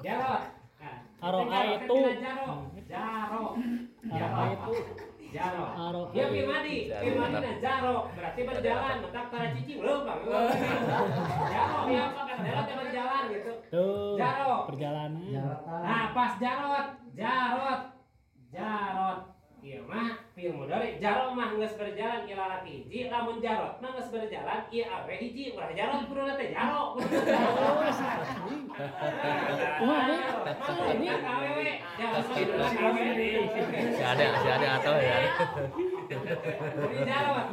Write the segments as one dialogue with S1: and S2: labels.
S1: Jarot.
S2: Aro itu.
S1: Jaro. Jaro.
S2: Aro.
S1: Ya Firmadi na jaro berarti berjalan, mentak para cicing belum Bang. Jaro ya apa kan jarot yang berjalan gitu.
S2: Tuh.
S1: Jaro.
S2: Perjalanan.
S1: Nah, pas jarot. Ieu mah fi'il mudhari. Jaro mah geus berjalan ila laki hiji, lamun jarot mah geus berjalan ieu awe hiji, ulah jarot kuduna teh jaro.
S3: Si ada atau ya.
S1: Jarot.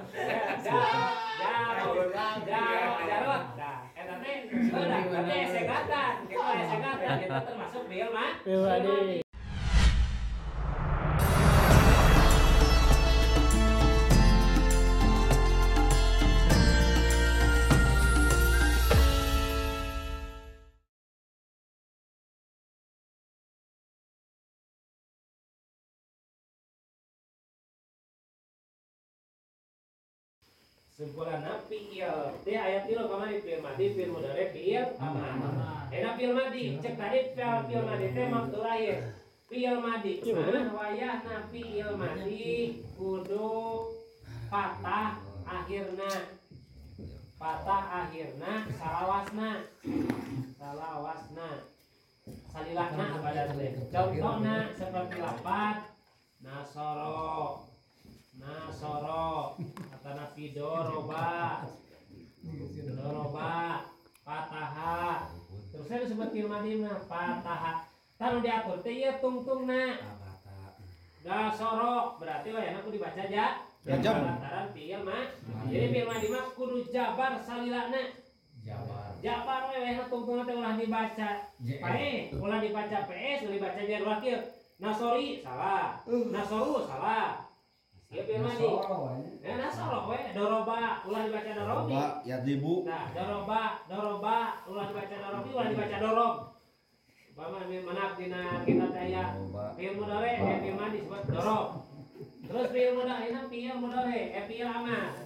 S1: Nah, eta teh berarti esegatan. Kita esegatan itu termasuk fi'il mudhari. Sempurna fi'il teh aya tilu kamari fi'il madi, fi'il mudhari, fi'il amar. Eta fi'il madi cek tadi fi'il madi teh maf'ul lahir. Fi'il madi mah wayahna fi'il madi kudu patah akhirna. Patah akhirna salawasna. Salilahna abadan teh. Contohna seperti lafaz nasoro atana fidoroba pataha terus saya disebut fi'il madi mah pataha tanu diatur teh ieu tungtungna dasoro berarti wayahna kudu dibaca jam lantaran fi'il mah jadi fi'il madi mah kudu jabar salilana jabar we wayahna tungtungna teh ulah dibaca ulah dibaca PS ulah dibaca jar wakil nasori salah nasoru salah. Ya fi'il madi. Nasoro we doroba ulah dibaca dorobi.
S4: Ya ribu.
S1: Nah, doroba ulah dibaca dorobi, ulah dibaca dorob. Umpama manap dina kita teh aya fi'il mudhari, fi'il madi disebut dorob. Terus fi'il mudhari fi'il mudhari, fi'il amar.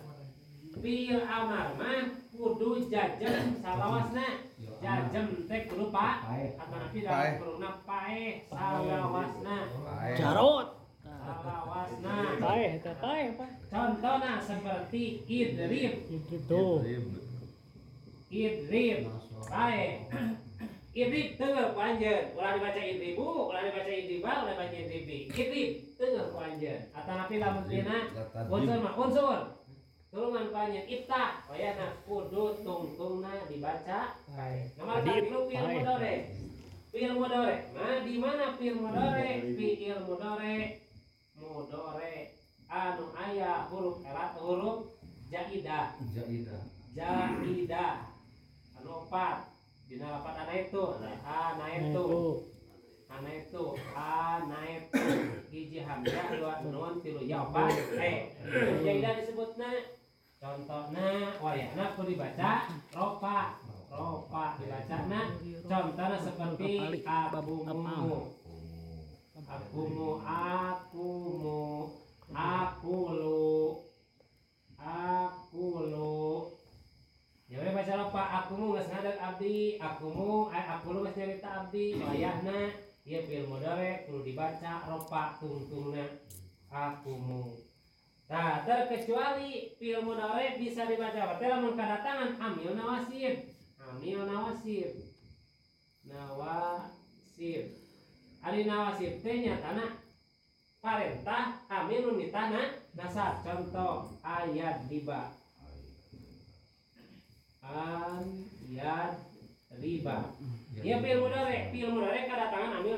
S1: Fi'il amar mah kudu jajem salawasna. Jajem teh kudu pa atau napi dalam kurungna pae salawasna.
S2: Jarot.
S1: Salawasna.
S2: Paeh.
S1: Contohnya seperti idrib.
S2: Itu.
S1: Idrib. Baik. Idrib teu panjeun. Ulah dibaca idribu, ulah dibaca idribal, ulah dibaca idribi. Idrib teu panjeun. Atanapi lamun dina unsur mah unsur. Tulungan panjeun iftah. Wayahna kudu tungtungna dibaca baik. Nomor 3 fi'il mudhari. Fi'il mudhari. Nah, di mana fi'il mudhari? Fi'il mudhari anu aya huruf elat huruf jaidah anu 4 dina lapat ana itu hiji hamzah dua nun tilu ya 4 jaidah disebutna contohna wayahna kudu dibaca rofa dibacana contohna seperti akumu ya we baca lopa akumu geus ngadeg abdi akulu geus nyarita abdi wayahna ieu fi'il mudhari kudu dibaca ropa tungtungna akumu. Nah, terkecuali fi'il mudhari bisa dibaca apa teh lamun kadatangan amil nawasib. Ari nawasib teh nyatana parentah amilun mitana nasab. Contoh ayat riba. Ya fi'il mudhari kadatangan amil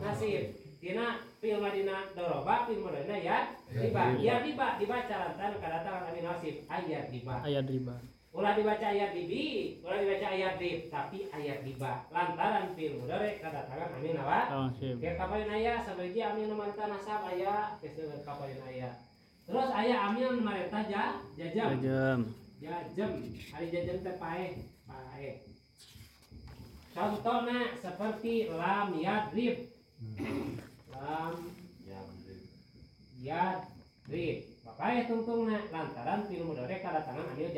S1: nasib. Dina fi'il madina doroba fi'il mudharina ya riba dibaca lantaran kadatangan amil nasib ayat riba. Ulah dibaca ayat ribi, ulah dibaca ayat rib, tapi ayat riba. Lantaran fi'il mudhari kadatangan amil nasib. Ke kapalin aya sabeuji amil nu marita nasab aya geus kapalin aya. Terus aya amil nu marita jajam. Ari jajam teh paeh. Contohna seperti lam yadrib. Pakai tungtungna lantaran fi'il mudhari kadatangan amil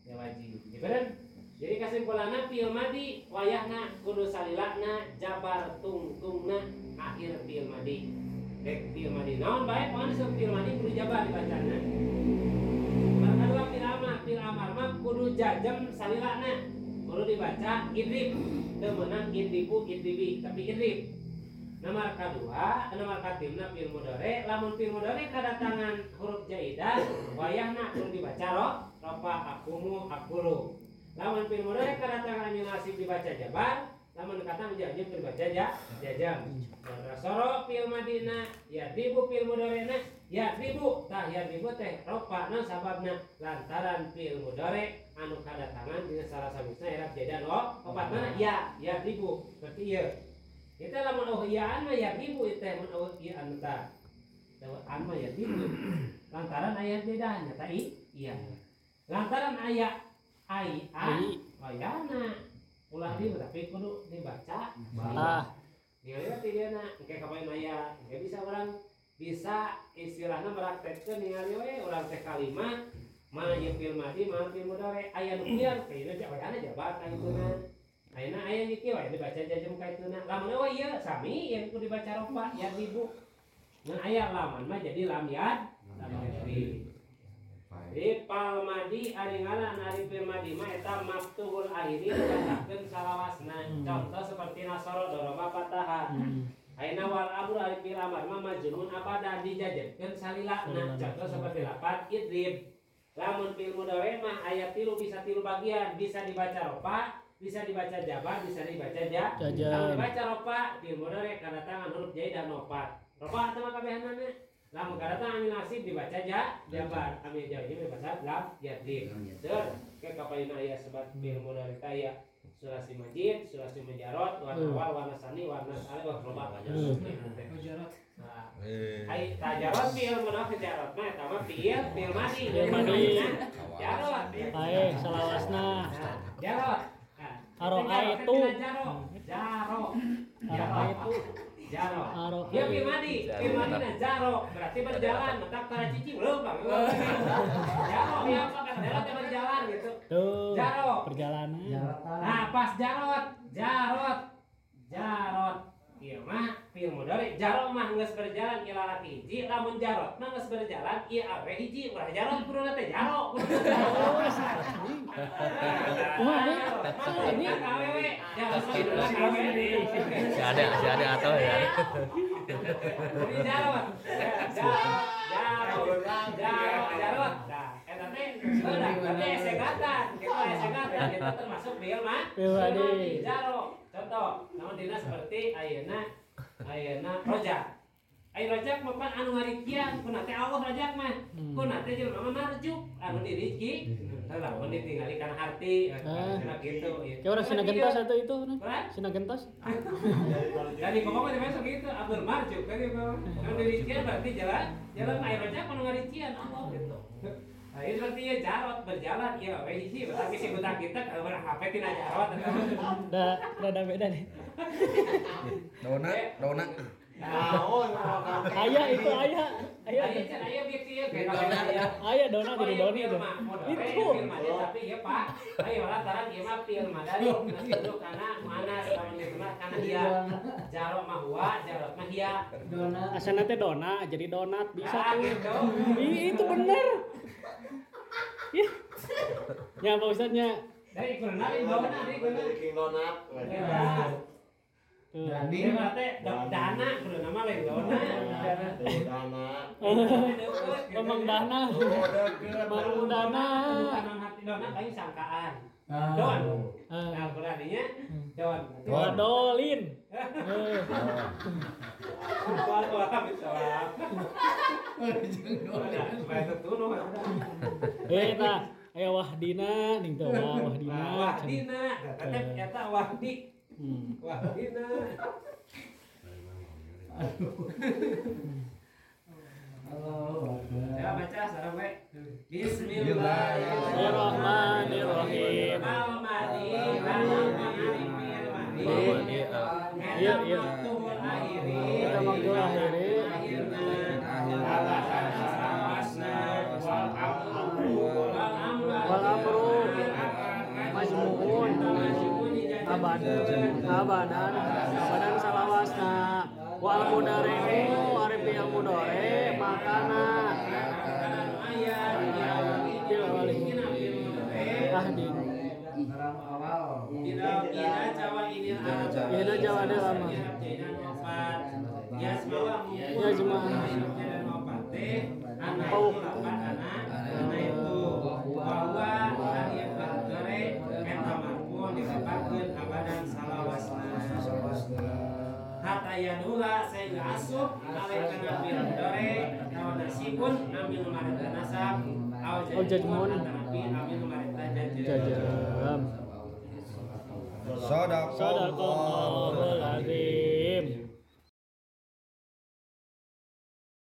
S1: wajib. Diberen Jadi kesimpulanna fi'il madi wayahna kudu salilana jabar tungtungna akhir fi'il madi. Rek fi'il madi naon bae pokona disebut fi'il madi kudu jabar dibacana. Kedua fi'il amar mah kudu jajem salilana. Kudu dibaca idrib. Teu meunang idribu idribi tapi idrib. Nomor kedua, nomor katimna fi'il mudhari, lamun fi'il mudhari kadatangan huruf jaidah, wayahna kudu dibaca rofa akumu akulu. Lamun fi'il mudhari kadatangan amil nasib dibaca jabar, lamun kata jajam dibaca jajam. Soro fi'il madina, yadribu fi'il mudhari'na, yadribu tah yadribu teh rofa'na sababna lantaran fi'il mudhari anu kadatangan dina salah samisna irab jaidah opatna ya yadribu berarti ieu. Kita lamun iaan mah yadribu teh mun iaan tah. An mah yadribu. Lantaran aya jedahnya tah iya. Lantaran aya wayana ulah di tapi kudu dibaca. Ningali teh dieuna engke kapoe aya engke bisa urang bisa istilahna meraktekkeun ningali we urang teh kalimat ma ieu fi'il madi ma fi'il mudhari aya nu kieu kayeuna wayana jabat ka ituna. Ayeuna aya niki wae dibaca jajem ka ituna. Lamun ieu sami yang kudu dibaca rofa yadribu. Mun aya laman mah jadi lam yadri. Di fal madi ari ngaran ari fi'il madi mah eta maftuhul akhiri dibacakeun salawasna. Contoh seperti nasara doroba fataha. Ayeuna wal amru ari fi'il amar mah majnun abadan dijajemkeun salilana. Contoh seperti lafaz idrib. Lamun fi'il mudhari mah aya tilu bisa tilu bagian, bisa dibaca rofa, bisa dibaca jabar, bisa dibaca jajam. Kalau dibaca rofa fi'il mudhari kadatangan huruf jaidah nopat. Rofa teh mah kabehanana. Lamun kadatangan amil nasib dibaca jabar, amil jawabnya dibaca lam yadrib. Teu ke kapaina aya sebat fi'il mudhari aya sulasi majid, sulasi mujarrad, warna awal, warna sani, warna alif, loba aja. Mujarrad. Ai tajarrad fi'il mudhari tajarrad mah eta mah fi'il madi. Jarrad.
S2: Ae salawasna.
S1: Jarrad.
S2: Aro aitu.
S1: Jaro. Dia fi'il madi na jaro berarti berjalan, mata para cicing belum Bang. Jaro ya apa kan berjalan gitu.
S2: Tuh.
S1: Jaro.
S2: Perjalanan.
S1: Nah, pas jarot. Ieu mah fi'il mudhari jaro mah geus berjalan ila laki hiji, lamun jarot mah geus berjalan ieu awe hiji, ulah jarot kuruna teh jaro.
S2: Wah,
S1: ini awewe.
S3: Si ada atau ya.
S1: Ini jarot. Jarot. Nah, eta teh berarti esegatan. Kita termasuk fi'il madi jaro. Contoh, namun dina seperti ayeuna rojak. Ai rojak mah pan anu ngarikian, kuna teh Allah rojak mah. Kuna teh jelema mah marjuk, anu diriki. Lamun ditinggali kana harti, kana kitu.
S2: Kayak orang Sina Gentos atau itu, Sina Gentos.
S1: Jadi pokoknya di masuk gitu, abdur marjuk kan itu. Anu dirikian berarti jalan ai rojak anu ngarikian Allah gitu. Nah, itu berarti ya jarot berjalan ya hiji tapi si buta kita kalau orang HP tina jarot
S2: Ada beda nih.
S3: Dona.
S2: Ayah itu ayah.
S1: Ayah bukti ya kayak
S2: Ayah dona jadi doni itu.
S1: Itu tapi ya Pak. Ayo lantaran ieu mah fi'il madari itu karena mana sama itu mah karena dia jarot mah huwa, jarot mah dia.
S2: Asalnya teh dona jadi donat bisa tuh.
S1: Gitu.
S2: Itu bener. Ya Pak Ustadznya.
S1: Dari donat dari donat. Dia berarti dana, kudu nama lain dona.
S2: Emang dana. Emang dana.
S1: Bukan hati dona, tapi sangkaan. Don. Nah, berartinya don.
S2: Dolin. Nah, ayo Wahdina, ning teh Wahdina.
S1: Wahdina, eta Wahdi. Wahdina. Ya baca sareng we. Bismillahirrahmanirrahim. Al-madi,
S2: Iya. Kita maktul akhiri. Wal amru majmu'un abadan salawasna wal mudari'u ari fi'il mudhari makana fil awali ahdin ina jawada lama pauk
S1: Hatayadula saya asup alaikana bil dore nawa nasibun ambil marita nasab au jajmun ambil marita
S2: jajam
S3: Sadaqallahul
S2: sadaqallahul azim